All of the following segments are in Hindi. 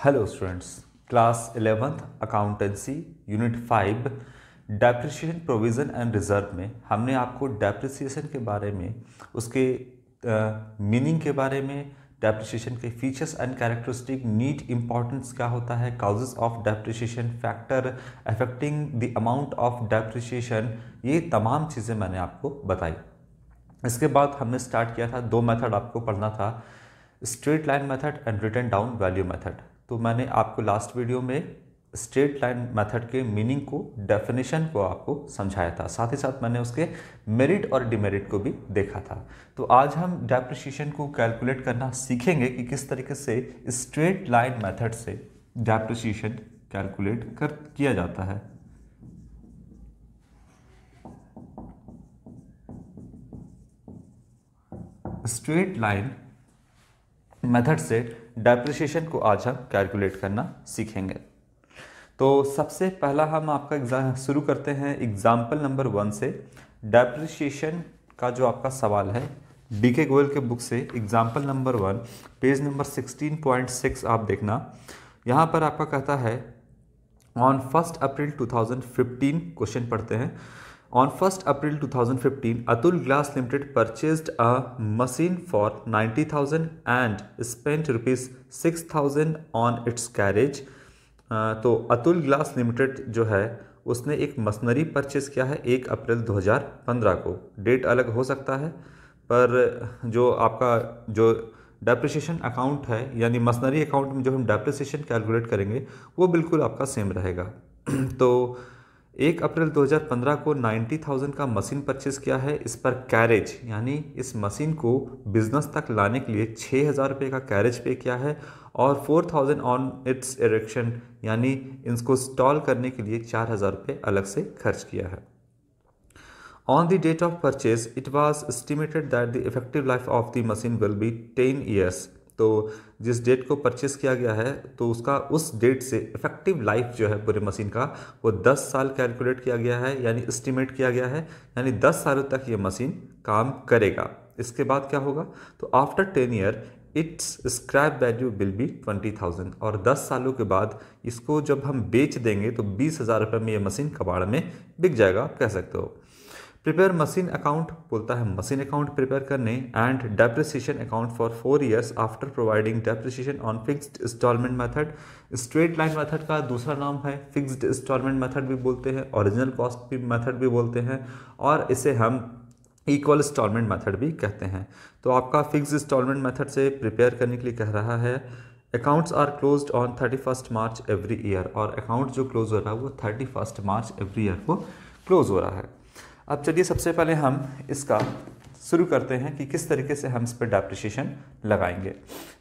Hello students, class 11th accountancy unit 5 depreciation provision and reserve में हमने आपको डेप्रिसिएशन के बारे में, उसके मीनिंग के बारे में, डेप्रिसिएशन के features and characteristic, need importance क्या होता है, causes of depreciation, factor affecting the amount of depreciation, ये तमाम चीज़ें मैंने आपको बताई। इसके बाद हमने स्टार्ट किया था, दो मेथड आपको पढ़ना था, straight line method and written down value method. तो मैंने आपको लास्ट वीडियो में स्ट्रेट लाइन मेथड के मीनिंग को, डेफिनेशन को आपको समझाया था, साथ ही साथ मैंने उसके मेरिट और डिमेरिट को भी देखा था। तो आज हम डेप्रिसिएशन को कैलकुलेट करना सीखेंगे कि किस तरीके से स्ट्रेट लाइन मेथड से डेप्रिसिएशन कैलकुलेट किया जाता है। स्ट्रेट लाइन मेथड से डेप्रिसिएशन को आज हम कैलकुलेट करना सीखेंगे। तो सबसे पहला हम आपका शुरू करते हैं एग्जाम्पल नंबर 1 से। डेप्रिसिएशन का जो आपका सवाल है डीके गोयल के बुक से, एग्जाम्पल नंबर 1 पेज नंबर 16.6 आप देखना। यहाँ पर आपका कहता है ऑन 1 अप्रैल 2015, क्वेश्चन पढ़ते हैं। On 1st April 2015, Atul Glass Limited purchased a machine for 90,000 and spent rupees 6,000 on its carriage. तो अतुल ग्लास लिमिटेड जो है उसने एक मशीनरी परचेज किया है 1 अप्रैल 2015 को। डेट अलग हो सकता है, पर जो आपका जो डेप्रिसिएशन अकाउंट है, यानी मशीनरी अकाउंट में जो हम डेप्रिसिएशन कैलकुलेट करेंगे वो बिल्कुल आपका सेम रहेगा। तो 1 अप्रैल 2015 को 90,000 का मशीन परचेज किया है। इस पर कैरेज, यानी इस मशीन को बिजनेस तक लाने के लिए 6,000 रुपये का कैरेज पे किया है और 4,000 ऑन इट्स इरेक्शन, यानी इसको इंस्टॉल करने के लिए 4,000 रुपये अलग से खर्च किया है। On the date of purchase it was estimated that the effective life of the machine will be 10 years. तो जिस डेट को परचेस किया गया है तो उसका उस डेट से इफेक्टिव लाइफ जो है पूरे मशीन का वो 10 साल कैलकुलेट किया गया है, यानी एस्टिमेट किया गया है, यानी 10 सालों तक ये मशीन काम करेगा। इसके बाद क्या होगा, तो after 10 year it's scrap value will be 20,000, और 10 सालों के बाद इसको जब हम बेच देंगे तो 20,000 रुपये में ये मशीन कबाड़ में बिक जाएगा, आप कह सकते हो। प्रिपेयर मशीन अकाउंट बोलता है मशीन अकाउंट प्रिपेयर करने, and depreciation account for 4 years after providing depreciation on fixed installment method. Straight line method का दूसरा नाम है फिक्स्ड इंस्टॉलमेंट मेथड भी बोलते हैं, ओरिजिनल कॉस्ट भी मेथड भी बोलते हैं, और इसे हम इक्वल इंस्टॉलमेंट मेथड भी कहते हैं। तो आपका फिक्स्ड इंस्टॉलमेंट मेथड से प्रिपेयर करने के लिए कह रहा है accounts are closed on 31 March every year, और अकाउंट जो क्लोज हो रहा है वो 31 मार्च एवरी ईयर को क्लोज हो रहा है। अब चलिए सबसे पहले हम इसका शुरू करते हैं कि किस तरीके से हम इस पर डेप्रिसिएशन लगाएंगे।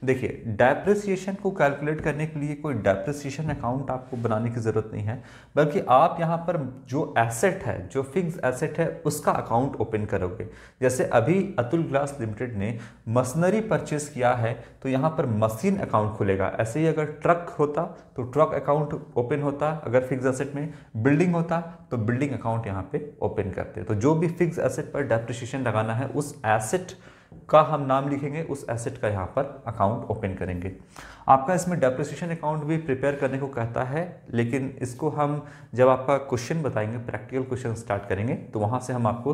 देखिए, डेप्रिसिएशन को कैलकुलेट करने के लिए कोई डेप्रिसिएशन अकाउंट आपको बनाने की ज़रूरत नहीं है, बल्कि आप यहाँ पर जो एसेट है, जो फिक्स एसेट है, उसका अकाउंट ओपन करोगे। जैसे अभी अतुल ग्लास लिमिटेड ने मशीनरी परचेस किया है तो यहाँ पर मशीन अकाउंट खुलेगा। ऐसे ही अगर ट्रक होता तो ट्रक अकाउंट ओपन होता, अगर फिक्स एसेट में बिल्डिंग होता तो बिल्डिंग अकाउंट यहाँ पे ओपन करते। तो जो भी फिक्स एसेट पर डेप्रिसिएशन लगाना है उस एसेट का हम नाम लिखेंगे, उस एसेट का यहाँ पर अकाउंट ओपन करेंगे। आपका इसमें डेप्रिसिएशन अकाउंट भी प्रिपेयर करने को कहता है, लेकिन इसको हम जब आपका क्वेश्चन बताएंगे, प्रैक्टिकल क्वेश्चन स्टार्ट करेंगे, तो वहाँ से हम आपको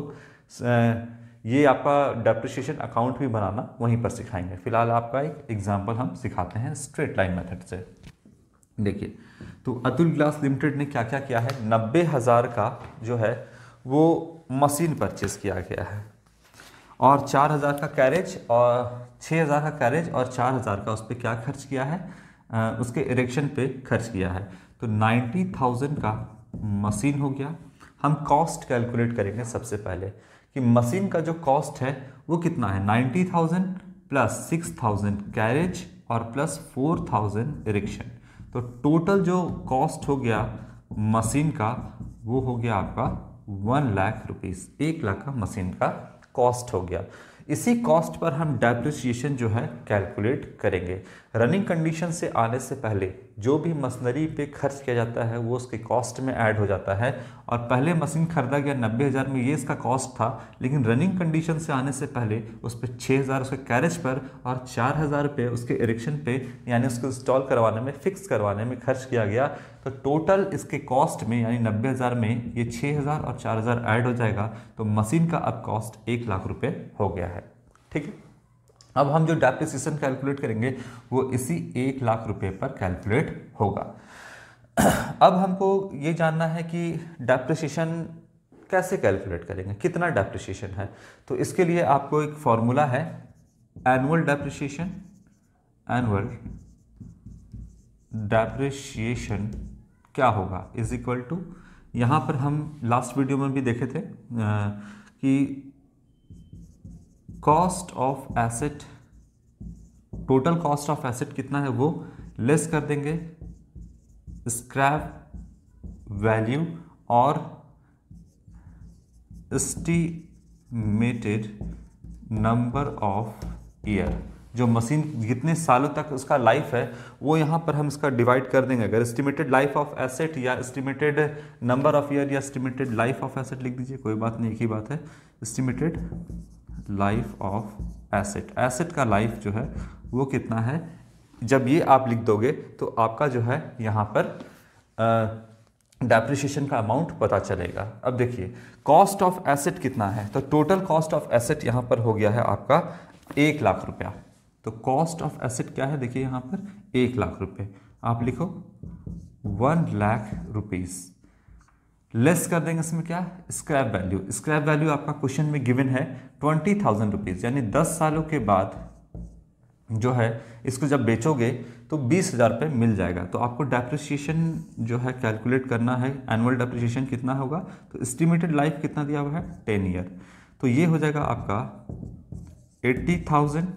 ये आपका डेप्रिसिएशन अकाउंट भी बनाना वहीं पर सिखाएंगे। फिलहाल आपका एक एग्जाम्पल हम सिखाते हैं स्ट्रेट लाइन मेथड से। देखिए, तो अतुल ग्लास लिमिटेड ने क्या क्या किया है, 90,000 का जो है वो मशीन परचेज किया गया है, और 4,000 का कैरेज, और 6,000 का कैरेज, और 4,000 का उस पर क्या खर्च किया है, उसके इरेक्शन पे खर्च किया है। तो 90,000 का मशीन हो गया। हम कॉस्ट कैलकुलेट करेंगे सबसे पहले कि मशीन का जो कॉस्ट है वो कितना है, 90,000 प्लस 6,000 कैरेज और प्लस 4,000 इरेक्शन। तो टोटल जो कॉस्ट हो गया मशीन का वो हो गया आपका 1 लाख रुपीज़। 1 लाख का मशीन का कॉस्ट हो गया। इसी कॉस्ट पर हम डेप्रिसिएशन जो है कैलकुलेट करेंगे। रनिंग कंडीशन से आने से पहले जो भी मशीनरी पे खर्च किया जाता है वो उसके कॉस्ट में ऐड हो जाता है। और पहले मशीन खरीदा गया 90,000 में, ये इसका कॉस्ट था, लेकिन रनिंग कंडीशन से आने से पहले उस पर 6,000 उसके कैरेज पर और 4,000 रुपये उसके इरेक्शन पे यानी उसको इंस्टॉल करवाने में, फिक्स करवाने में खर्च किया गया। तो टोटल इसके कॉस्ट में यानी 90,000 में ये 6,000 और 4,000 ऐड हो जाएगा, तो मशीन का अब कॉस्ट 1 लाख रुपये हो गया है। ठीक है, अब हम जो डेप्रिसिएशन कैलकुलेट करेंगे वो इसी 1 लाख रुपए पर कैलकुलेट होगा। अब हमको ये जानना है कि डेप्रिसिएशन कैसे कैलकुलेट करेंगे, कितना डेप्रिसिएशन है। तो इसके लिए आपको एक फॉर्मूला है, एनुअल डेप्रिसिएशन। एनुअल डेप्रिसिएशन क्या होगा इज इक्वल टू, यहाँ पर हम लास्ट वीडियो में भी देखे थे कि cost of asset, total cost of asset कितना है वो लेस कर देंगे स्क्रैप वैल्यू और एस्टिमेटेड नंबर ऑफ ईयर, जो मशीन कितने सालों तक उसका लाइफ है वो यहाँ पर हम इसका डिवाइड कर देंगे। अगर एस्टिमेटेड लाइफ ऑफ एसेट या एस्टिमेटेड नंबर ऑफ ईयर या एस्टिमेटेड लाइफ ऑफ एसेट लिख दीजिए, कोई बात नहीं, एक ही बात है। Estimated life of asset, asset का लाइफ जो है वो कितना है, जब ये आप लिख दोगे तो आपका जो है यहाँ पर डेप्रिसिएशन का अमाउंट पता चलेगा। अब देखिए कॉस्ट ऑफ एसेट कितना है, तो टोटल कॉस्ट ऑफ एसेट यहाँ पर हो गया है आपका 1 लाख रुपया। तो कॉस्ट ऑफ एसेट क्या है, देखिए यहाँ पर 1 लाख रुपये, आप लिखो 1 लाख रुपीज़। लेस कर देंगे इसमें क्या, स्क्रैप वैल्यू। स्क्रैप वैल्यू आपका क्वेश्चन में गिवन है 20,000 रुपीज़, यानी 10 सालों के बाद जो है इसको जब बेचोगे तो 20,000 रुपये मिल जाएगा। तो आपको डेप्रिसिएशन जो है कैलकुलेट करना है, एनुअल डेप्रिसिएशन कितना होगा, तो एस्टिमेटेड लाइफ कितना दिया हुआ है 10 ईयर, तो ये हो जाएगा आपका 80,000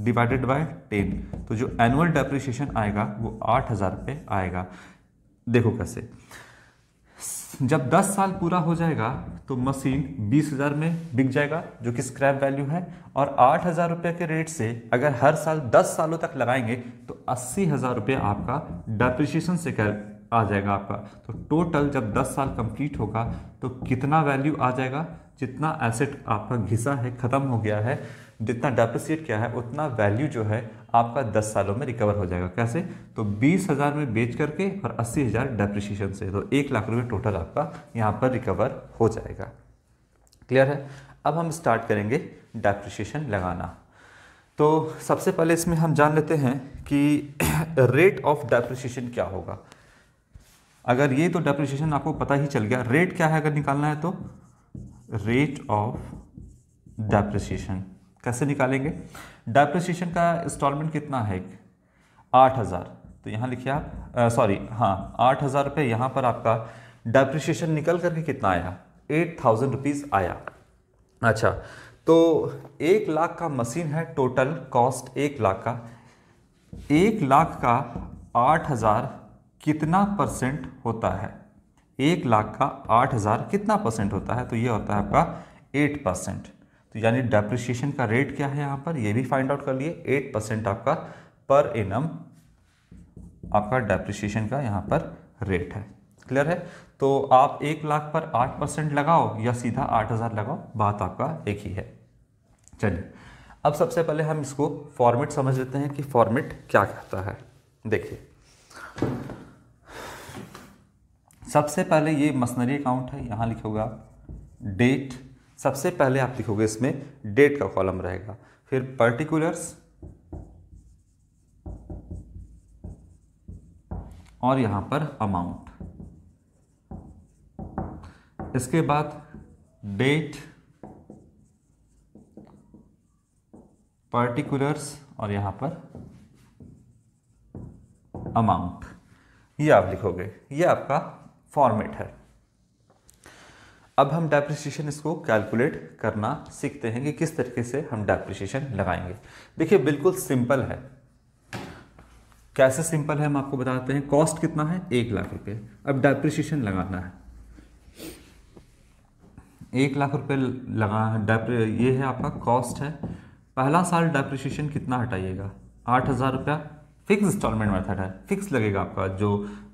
डिवाइडेड बाय 10, तो जो एनुअल डेप्रिसिएशन आएगा वो 8,000 रुपये आएगा। देखो कैसे, जब 10 साल पूरा हो जाएगा तो मशीन 20,000 में बिक जाएगा जो कि स्क्रैप वैल्यू है, और 8,000 रुपये के रेट से अगर हर साल 10 सालों तक लगाएंगे तो 80,000 रुपये आपका डेप्रिसिएशन से आ जाएगा आपका। तो टोटल जब 10 साल कंप्लीट होगा तो कितना वैल्यू आ जाएगा, जितना एसेट आपका घिसा है, ख़त्म हो गया है, जितना डेप्रिसिएट किया है उतना वैल्यू जो है आपका 10 सालों में रिकवर हो जाएगा। कैसे, तो 20,000 में बेच करके और 80,000 डेप्रिसिएशन से, तो 1 लाख रुपये टोटल आपका यहाँ पर रिकवर हो जाएगा। क्लियर है। अब हम स्टार्ट करेंगे डेप्रिसिएशन लगाना। तो सबसे पहले इसमें हम जान लेते हैं कि रेट ऑफ डेप्रिसिएशन क्या होगा। अगर ये तो डेप्रिसिएशन आपको पता ही चल गया, रेट क्या है अगर निकालना है तो रेट ऑफ डेप्रिसिएशन कैसे निकालेंगे। डेप्रिसिएशन का इंस्टॉलमेंट कितना है, 8,000, तो यहाँ लिखिए आप 8,000 रुपये। यहाँ पर आपका डेप्रिसिएशन निकल करके कितना आया, 8,000 रुपीज़ आया। अच्छा, तो 1 लाख का मशीन है, टोटल कॉस्ट 1 लाख का, 1 लाख का 8,000 कितना परसेंट होता है, 1 लाख का 8,000 कितना परसेंट होता है, तो ये होता है आपका 8%। तो यानी डेप्रिसिएशन का रेट क्या है यहाँ पर, ये भी फाइंड आउट कर लिए, 8% आपका पर एनम आपका डेप्रिसिएशन का यहाँ पर रेट है। क्लियर है। तो आप 1 लाख पर 8% लगाओ या सीधा 8,000 लगाओ, बात आपका एक ही है। चलिए अब सबसे पहले हम इसको फॉर्मेट समझ लेते हैं कि फॉर्मेट क्या कहता है। देखिए सबसे पहले ये मशीनरी अकाउंट है, यहाँ लिखोगे आप डेट, सबसे पहले आप लिखोगे इसमें डेट का कॉलम रहेगा, फिर पर्टिकुलर्स और यहां पर अमाउंट, इसके बाद डेट, पर्टिकुलर्स और यहां पर अमाउंट, ये आप लिखोगे, ये आपका फॉर्मेट है। अब हम डेप्रिसिएशन इसको कैलकुलेट करना सीखते हैं कि किस तरीके से हम डेप्रिसिएशन लगाएंगे। देखिए बिल्कुल सिंपल है। कैसे सिंपल है हम आपको बताते हैं। कॉस्ट कितना है, 1 लाख रुपए। अब डेप्रिसिएशन लगाना है, 1 लाख रुपए लगा, ये है आपका कॉस्ट है। पहला साल डेप्रिसिएशन कितना हटाइएगा, 8,000 रुपया फिक्स इंस्टॉलमेंट मेथड है, फिक्स लगेगा आपका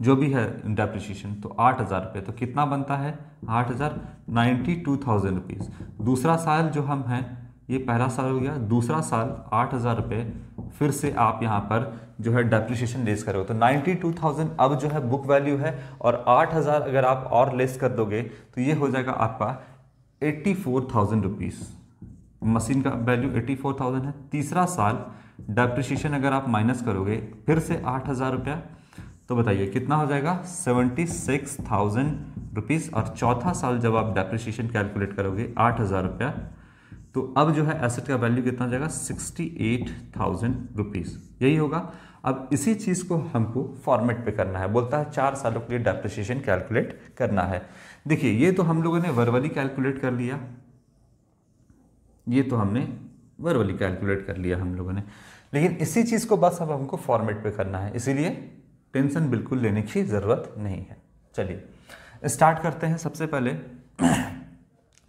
जो भी है डेप्रिसिएशन। तो 8,000 रुपये, तो कितना बनता है 8,000, 92,000 रुपीज़। दूसरा साल जो हम हैं, ये पहला साल हो गया, दूसरा साल 8,000 रुपये फिर से आप यहाँ पर जो है डेप्रिसिएशन लेस करोगे, तो 92,000 अब जो है बुक वैल्यू है, और 8,000 अगर आप और लेस कर दोगे तो ये हो जाएगा आपका 84,000 रुपीज़। मशीन का वैल्यू 84,000 है। तीसरा साल डेप्रिसिएशन अगर आप माइनस करोगे फिर से 8,000 रुपया, तो बताइए कितना हो जाएगा 76,000 रुपीज़। और चौथा साल जब आप डेप्रिसिएशन कैलकुलेट करोगे 8,000 रुपया, तो अब जो है एसेट का वैल्यू कितना हो जाएगा 68,000 रुपीज़। यही होगा। अब इसी चीज़ को हमको फॉर्मेट पे करना है, बोलता है 4 सालों के लिए डेप्रिसिएशन कैलकुलेट करना है। देखिए ये तो हम लोगों ने वर्बली कैलकुलेट कर लिया, ये तो हमने वर्बली कैलकुलेट कर लिया हम लोगों ने, लेकिन इसी चीज़ को बस अब हमको फॉर्मेट पे करना है, इसीलिए टेंशन बिल्कुल लेने की ज़रूरत नहीं है। चलिए स्टार्ट करते हैं। सबसे पहले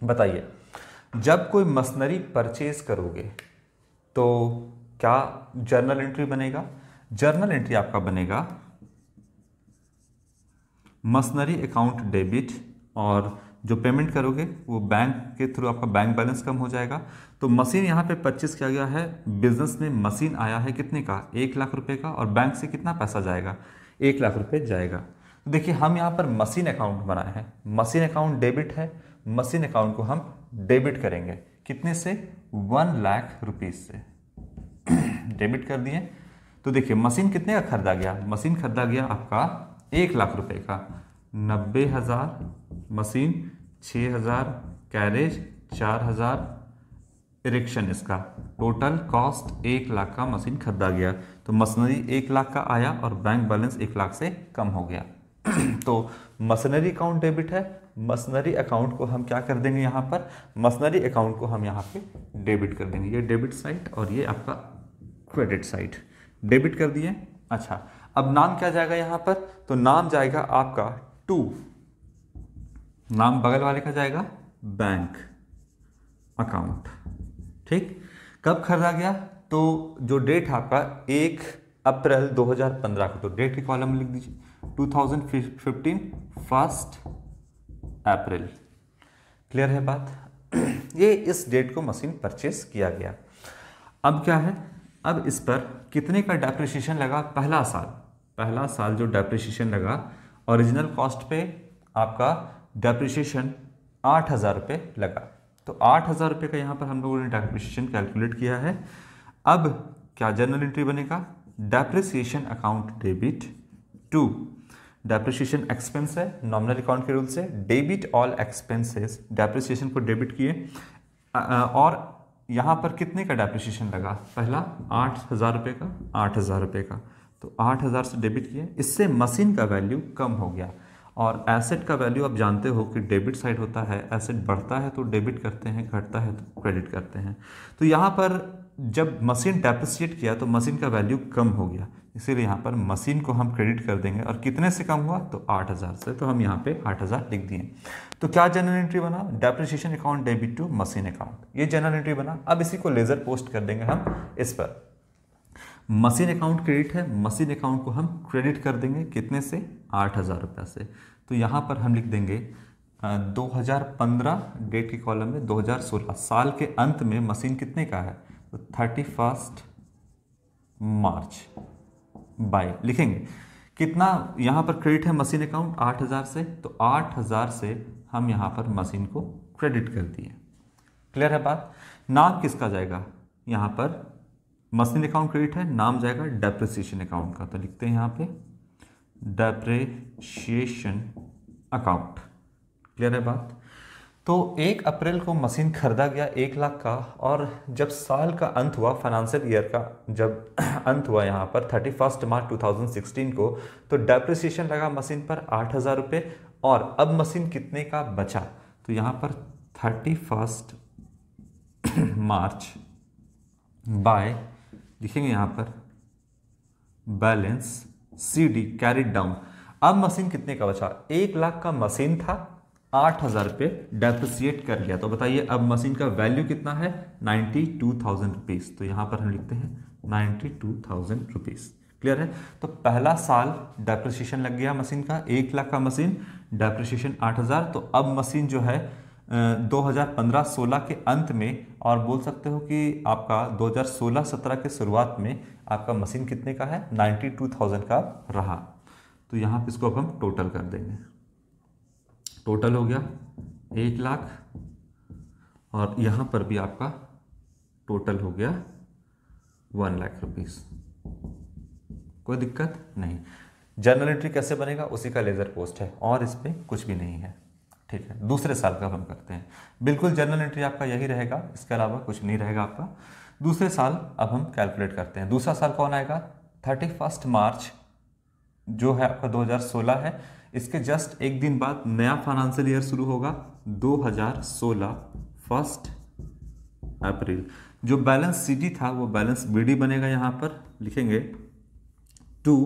बताइए, जब कोई मशीनरी परचेज करोगे तो क्या जर्नल एंट्री बनेगा? जर्नल एंट्री आपका बनेगा मशीनरी अकाउंट डेबिट, और जो पेमेंट करोगे वो बैंक के थ्रू आपका बैंक बैलेंस कम हो जाएगा। तो मशीन यहाँ पे परचेज किया गया है, बिजनेस में मशीन आया है कितने का 1 लाख रुपए का, और बैंक से कितना पैसा जाएगा 1 लाख रुपए जाएगा। तो देखिए हम यहाँ पर मशीन अकाउंट बनाए हैं, मशीन अकाउंट डेबिट है, मशीन अकाउंट को हम डेबिट करेंगे कितने से 1 लाख रुपीज से डेबिट कर दिए। तो देखिए मशीन कितने का खरीदा गया, मशीन खरीदा गया आपका 1 लाख रुपए का, 90,000 मशीन, 6,000 कैरेज, 4,000 इरेक्शन, इसका टोटल कॉस्ट 1 लाख का मशीन खरीदा गया। तो मशीनरी 1 लाख का आया और बैंक बैलेंस 1 लाख से कम हो गया। तो मशीनरी अकाउंट डेबिट है, मशीनरी अकाउंट को हम क्या कर देंगे यहाँ पर, मशीनरी अकाउंट को हम यहाँ पे डेबिट कर देंगे। ये डेबिट साइड और ये आपका क्रेडिट साइड, डेबिट कर दिए। अच्छा अब नाम क्या जाएगा यहाँ पर, तो नाम जाएगा आपका टू, नाम बगल वाले का जाएगा बैंक अकाउंट। ठीक, कब खरीदा गया, तो जो डेट आपका 1 अप्रैल 2015 को, तो डेट के कॉलम में लिख दीजिए 2015 1 अप्रैल। क्लियर है बात? ये इस डेट को मशीन परचेस किया गया। अब क्या है, अब इस पर कितने का डेप्रिसिएशन लगा, पहला साल जो डेप्रिसिएशन लगा, ओरिजिनल कॉस्ट पे आपका डेप्रिसिएशन 8,000 रुपये लगा। तो 8,000 रुपये का यहाँ पर हम लोगों ने डेप्रिसिएशन कैलकुलेट किया है। अब क्या जर्नल एंट्री बनेगा, depreciation account debit to, depreciation expense है, नॉमिनल अकाउंट के रूल से डेबिट ऑल एक्सपेंसेस, डेप्रिसिएशन को डेबिट किए, और यहाँ पर कितने का डेप्रिसिएशन लगा, पहला 8,000 रुपये का, 8,000 रुपये का, तो 8,000 से डेबिट किए, इससे मशीन का वैल्यू कम हो गया। और एसेट का वैल्यू आप जानते हो कि डेबिट साइड होता है, एसेट बढ़ता है तो डेबिट करते हैं, घटता है तो क्रेडिट करते हैं। तो यहाँ पर जब मशीन डेप्रिसिएट किया तो मशीन का वैल्यू कम हो गया, इसीलिए यहाँ पर मशीन को हम क्रेडिट कर देंगे। और कितने से कम हुआ, तो 8,000 से, तो हम यहाँ पे 8,000 लिख दिए। तो क्या जनरल एंट्री बना, depreciation account debit to machine account, ये जनरल एंट्री बना। अब इसी को लेजर पोस्ट कर देंगे हम इस पर, मशीन अकाउंट क्रेडिट है, मशीन अकाउंट को हम क्रेडिट कर देंगे कितने से, 8,000 रुपये से। तो यहाँ पर हम लिख देंगे 2015 डेट के कॉलम में 2016 साल के अंत में मशीन कितने का है, तो 31 मार्च बाय लिखेंगे कितना, यहाँ पर क्रेडिट है मशीन अकाउंट 8,000 से, तो 8,000 से हम यहाँ पर मशीन को क्रेडिट कर दिए। क्लियर है बात? नाम किसका जाएगा, यहाँ पर मशीन अकाउंट क्रेडिट है, नाम जाएगा डेप्रिसिएशन अकाउंट का, तो लिखते हैं यहाँ पे डेप्रिसिएशन अकाउंट। क्लियर है बात? तो 1 अप्रैल को मशीन खरीदा गया 1 लाख का, और जब साल का अंत हुआ, फाइनेंशियल ईयर का जब अंत हुआ यहाँ पर 31 मार्च 2016 को, तो डेप्रिसिएशन लगा मशीन पर 8,000 रुपये। और अब मशीन कितने का बचा, तो यहाँ पर 31 मार्च बाय लिखेंगे यहाँ पर बैलेंस CD कैरिड डाउन। अब मशीन कितने का बचा, 1 लाख का मशीन था, 8,000 रुपये डेप्रिसिएट कर लिया। तो बताइए अब मशीन का वैल्यू कितना है, 92,000 रुपीज़। तो यहाँ पर हम लिखते हैं 92,000 रुपीज़। क्लियर है। तो पहला साल डेप्रिसिएशन लग गया मशीन का, 1 लाख का मशीन, डेप्रिसिएशन 8,000। तो अब मशीन जो है 2015-16 के अंत में, और बोल सकते हो कि आपका 2016-17 के शुरुआत में आपका मशीन कितने का है, 92,000 का रहा। तो यहाँ पे इसको अब हम टोटल कर देंगे। टोटल हो गया 1 लाख, और यहाँ पर भी आपका टोटल हो गया 1 लाख रुपीस। कोई दिक्कत नहीं। जर्नल एंट्री कैसे बनेगा, उसी का लेजर पोस्ट है, और इसमें कुछ भी नहीं है। ठीक है, दूसरे साल का हम करते हैं। बिल्कुल जर्नल एंट्री आपका यही रहेगा, इसके अलावा कुछ नहीं रहेगा आपका। दूसरे साल अब हम कैलकुलेट करते हैं। दूसरा साल कौन आएगा, 31 मार्च जो है आपका 2016 है। इसके जस्ट एक दिन बाद नया फाइनेंशियल ईयर शुरू होगा, 2016 1 अप्रैल। जो बैलेंस सीडी था वो बैलेंस बीडी बनेगा। यहां पर लिखेंगे to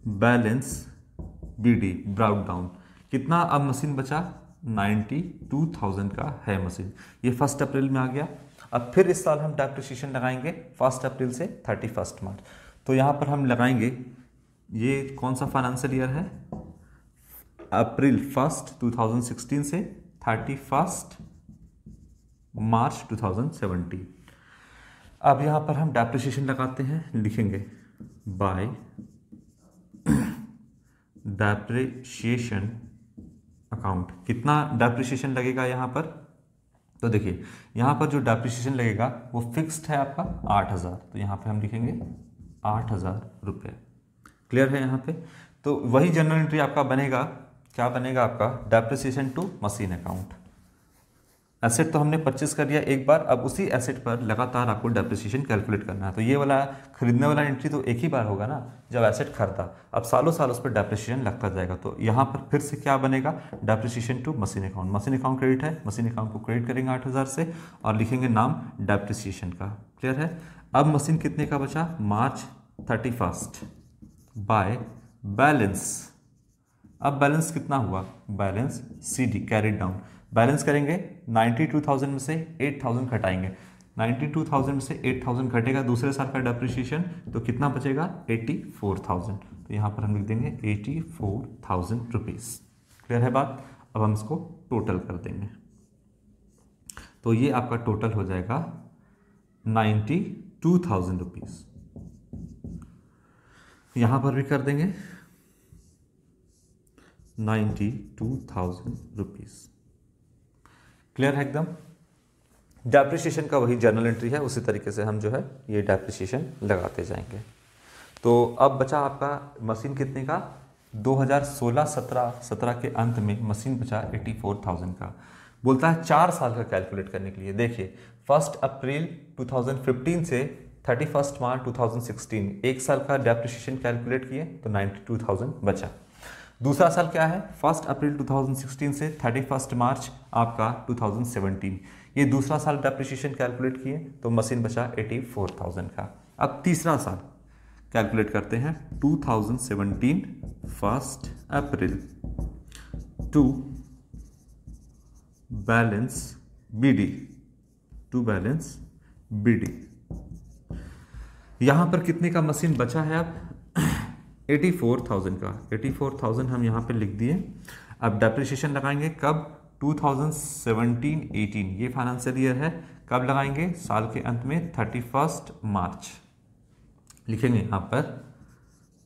balance BD brought down. कितना अब मशीन बचा, 92,000 का है मशीन। ये 1 अप्रैल में आ गया। अब फिर इस साल हम डेप्रिसिएशन लगाएंगे 1 अप्रैल से 31 मार्च। तो यहाँ पर हम लगाएंगे, ये कौन सा फाइनेंशियल ईयर है, अप्रैल 1 2016 से 31 मार्च 2017। अब यहाँ पर हम डेप्रिसिएशन लगाते हैं, लिखेंगे बाय डेप्रिसिएशन अकाउंट। कितना डेप्रिसिएशन लगेगा यहाँ पर, तो देखिए यहाँ पर जो डेप्रिसिएशन लगेगा वो फिक्स्ड है आपका 8,000। तो यहाँ पे हम लिखेंगे 8,000 रुपये। क्लियर है यहाँ पे। तो वही जनरल एंट्री आपका बनेगा, क्या बनेगा आपका, depreciation to machine account. Asset तो हमने परचेस कर लिया एक बार, अब उसी एसेट पर लगातार आपको डेप्रिसिएशन कैलकुलेट करना है। तो ये वाला खरीदने वाला एंट्री तो एक ही बार होगा ना, जब एसेट खरीदा, अब सालों साल उस पर डेप्रिसिएशन लगता जाएगा। तो यहाँ पर फिर से क्या बनेगा, depreciation to machine account. Machine account credit है, मशीन अकाउंट को क्रेडिट करेंगे 8,000 से, और लिखेंगे नाम डेप्रिसिएशन का। क्लियर है। अब मशीन कितने का बचा, मार्च 31 बाय बैलेंस। अब बैलेंस कितना हुआ, balance CD carried down. Balance करेंगे 92,000 में से 8,000 घटाएंगे, 92,000 में से 8,000 घटेगा दूसरे साल का डेप्रिसिएशन, तो कितना बचेगा 84,000। तो यहाँ पर हम लिख देंगे 84,000 रुपीज़। क्लियर है बात। अब हम इसको टोटल कर देंगे, तो ये आपका टोटल हो जाएगा 92,000 रुपीज़। यहाँ पर भी कर देंगे 92,000 रुपीज़। क्लियर है एकदम। डेप्रिसिएशन का वही जर्नल एंट्री है, उसी तरीके से हम जो है ये डेप्रिसिएशन लगाते जाएंगे। तो अब बचा आपका मशीन कितने का, 2016-17 के अंत में मशीन बचा 84,000 का। बोलता है 4 साल का कैलकुलेट करने के लिए। देखिए 1 अप्रैल 2015 से 31 मार्च 2016, 1 साल का डेप्रिसिएशन कैलकुलेट किए तो 92,000 बचा। दूसरा साल क्या है, 1 अप्रैल 2016 से 31 मार्च आपका 2017, ये दूसरा साल डेप्रिसिएशन कैलकुलेट किए तो मशीन बचा 84,000 का। अब तीसरा साल कैलकुलेट करते हैं, 2017 1 अप्रैल to balance B D, to balance B D. यहां पर कितने का मशीन बचा है, अब 84,000 का। 84,000 हम यहाँ पे लिख दिए। अब डेप्रिसिएशन लगाएंगे कब, 2017-18, ये फाइनेंशियल ईयर है। कब लगाएंगे, साल के अंत में 31 मार्च। लिखेंगे यहाँ पर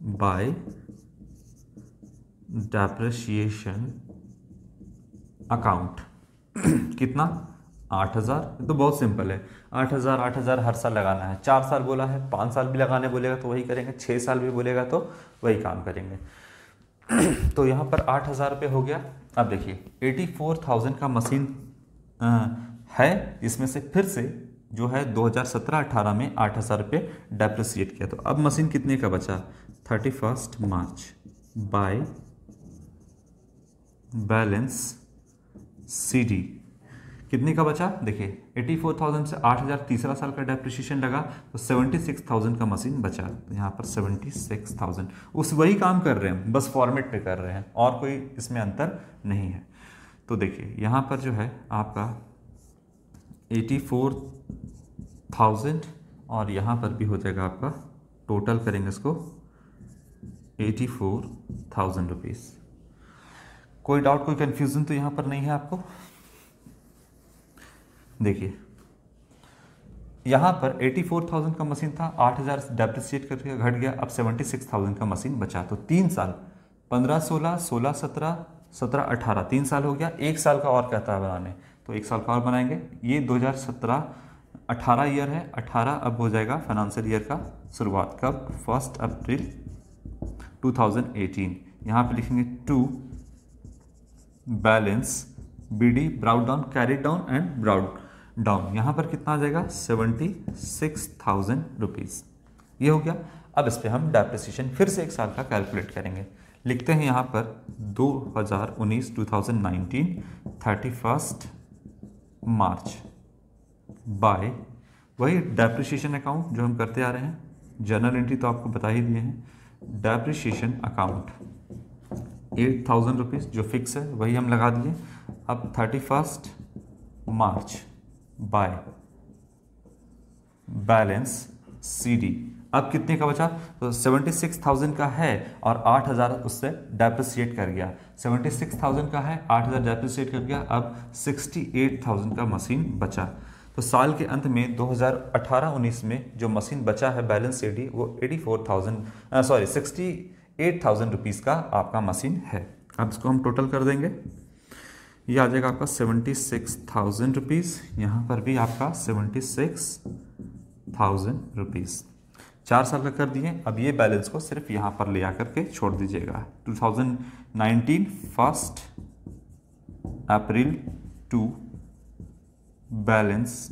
बाय डेप्रिसिएशन अकाउंट। कितना, 8,000। तो बहुत सिंपल है, 8,000 8,000 हर साल लगाना है। 4 साल बोला है, 5 साल भी लगाने बोलेगा तो वही करेंगे, 6 साल भी बोलेगा तो वही काम करेंगे। तो यहाँ पर 8,000 रुपये हो गया। अब देखिए 84,000 का मशीन है, इसमें से फिर से जो है 2017-18 में 8,000 रुपये डेप्रिसिएट किया। तो अब मशीन कितने का बचा, 31 मार्च बाय बैलेंस सीडी। कितने का बचा, देखिए 84,000 से 8,000 तीसरा साल का डेप्रिसिएशन लगा तो 76,000 का मशीन बचा। तो यहाँ पर 76,000, उस वही काम कर रहे हैं, बस फॉर्मेट पे कर रहे हैं, और कोई इसमें अंतर नहीं है। तो देखिए यहाँ पर जो है आपका 84,000 और यहाँ पर भी हो जाएगा आपका, टोटल करेंगे इसको 84,000 रुपीज़। कोई डाउट, कोई कन्फ्यूज़न तो यहाँ पर नहीं है आपको? देखिए यहाँ पर 84,000 का मशीन था, 8,000 डेप्रिसिएट करके घट गया, अब 76,000 का मशीन बचा। तो 3 साल, 15, 16, 16, 17, 17, 18, 3 साल हो गया। 1 साल का और कहता है बनाने, तो 1 साल का और बनाएंगे। ये 2017 18 ईयर है, 18 अब हो जाएगा फाइनेंशियल ईयर का शुरुआत कब? 1 अप्रैल 2018। यहाँ पे लिखेंगे to balance BD brought down, carry down and brought down. यहाँ पर कितना आ जाएगा? 76,000 रुपीज़। ये हो गया। अब इस पर हम डेप्रिसिएशन फिर से 1 साल का कैलकुलेट करेंगे। लिखते हैं यहाँ पर 2019 31 मार्च बाय वही डेप्रिसिएशन अकाउंट जो हम करते आ रहे हैं। जर्नल एंट्री तो आपको बता ही दिए हैं। डेप्रिसिएशन अकाउंट 8,000 रुपीज़ जो फिक्स है वही हम लगा दिए। अब 31 मार्च बाय बैलेंस CD। अब कितने का बचा? तो 76,000 का है और 8,000 उससे डेप्रिसिएट कर गया। 76,000 का है, 8,000 डेप्रिसिएट कर गया, अब 68,000 का मशीन बचा। तो साल के अंत में 2018-19 में जो मशीन बचा है बैलेंस CD वो 68,000 रुपीज़ का आपका मशीन है। अब इसको हम टोटल कर देंगे, ये आ जाएगा आपका 76,000 रुपीज़। यहाँ पर भी आपका 76,000 रुपीज़। 4 साल का कर दिए। अब ये बैलेंस को सिर्फ यहाँ पर ले आकर के छोड़ दीजिएगा। 2019 1 अप्रैल टू बैलेंस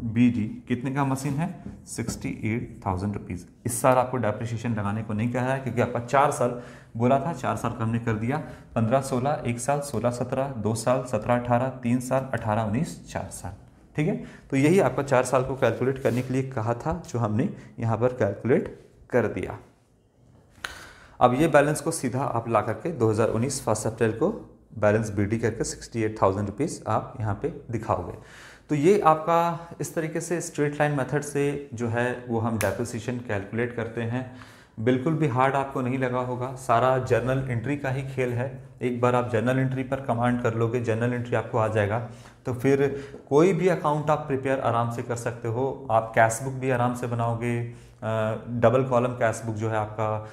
BD कितने का मशीन है? 68,000 रुपीज़। इस साल आपको डेप्रिसिएशन लगाने को नहीं कह रहा है क्योंकि आपका 4 साल बोला था, 4 साल का हमने कर दिया। 15, 16 1 साल, 16, 17 2 साल, 17, 18 3 साल, 18, 19 4 साल। ठीक है, तो यही आपका 4 साल को कैलकुलेट करने के लिए कहा था, जो हमने यहाँ पर कैलकुलेट कर दिया। अब ये बैलेंस को सीधा आप ला करके 2019 1 अप्रैल को बैलेंस BD करके 68,000 रुपीज़ आप यहाँ पे दिखाओगे। तो ये आपका इस तरीके से स्ट्रेट लाइन मेथड से जो है वो हम डेप्रिसिएशन कैलकुलेट करते हैं। बिल्कुल भी हार्ड आपको नहीं लगा होगा, सारा जर्नल एंट्री का ही खेल है। एक बार आप जर्नल एंट्री पर कमांड कर लोगे, जर्नल एंट्री आपको आ जाएगा, तो फिर कोई भी अकाउंट आप प्रिपेयर आराम से कर सकते हो। आप कैश बुक भी आराम से बनाओगे, डबल कॉलम कैश बुक जो है आपका,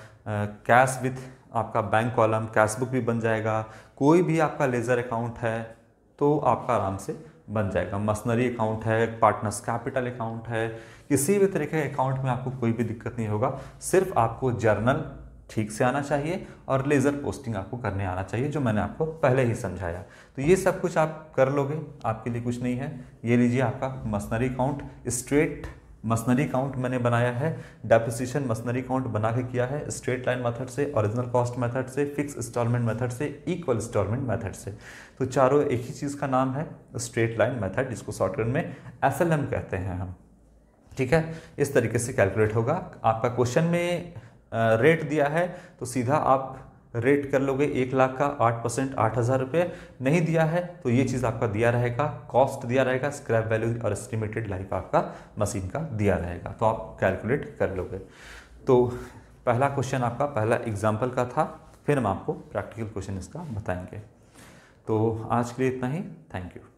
कैश विथ आपका बैंक कॉलम कैश बुक भी बन जाएगा। कोई भी आपका लेज़र अकाउंट है तो आपका आराम से बन जाएगा। मशीनरी अकाउंट है, पार्टनर्स कैपिटल अकाउंट है, किसी भी तरीके के अकाउंट में आपको कोई भी दिक्कत नहीं होगा। सिर्फ आपको जर्नल ठीक से आना चाहिए और लेज़र पोस्टिंग आपको करने आना चाहिए, जो मैंने आपको पहले ही समझाया। तो ये सब कुछ आप कर लोगे, आपके लिए कुछ नहीं है। ये लीजिए आपका machinery account, straight machinery account मैंने बनाया है। डेप्रिसिएशन मशीनरी अकाउंट बना के किया है स्ट्रेट लाइन मेथड से, ओरिजिनल कॉस्ट मेथड से, फिक्स इंस्टॉलमेंट मेथड से, इक्वल इंस्टॉलमेंट मेथड से। तो चारों एक ही चीज़ का नाम है स्ट्रेट लाइन मेथड, जिसको शॉर्टकट में SLM कहते हैं हम। ठीक है, इस तरीके से कैलकुलेट होगा। आपका क्वेश्चन में रेट दिया है तो सीधा आप रेट कर लोगे 1 लाख का 8% 8,000 रुपये। नहीं दिया है तो ये चीज़ आपका दिया रहेगा, कॉस्ट दिया रहेगा, स्क्रैप वैल्यू और एस्टिमेटेड लाइफ आपका मशीन का दिया रहेगा, तो आप कैलकुलेट कर लोगे। तो पहला क्वेश्चन आपका पहला एग्जाम्पल का था, फिर हम आपको प्रैक्टिकल क्वेश्चन इसका बताएंगे। तो आज के लिए इतना ही, थैंक यू।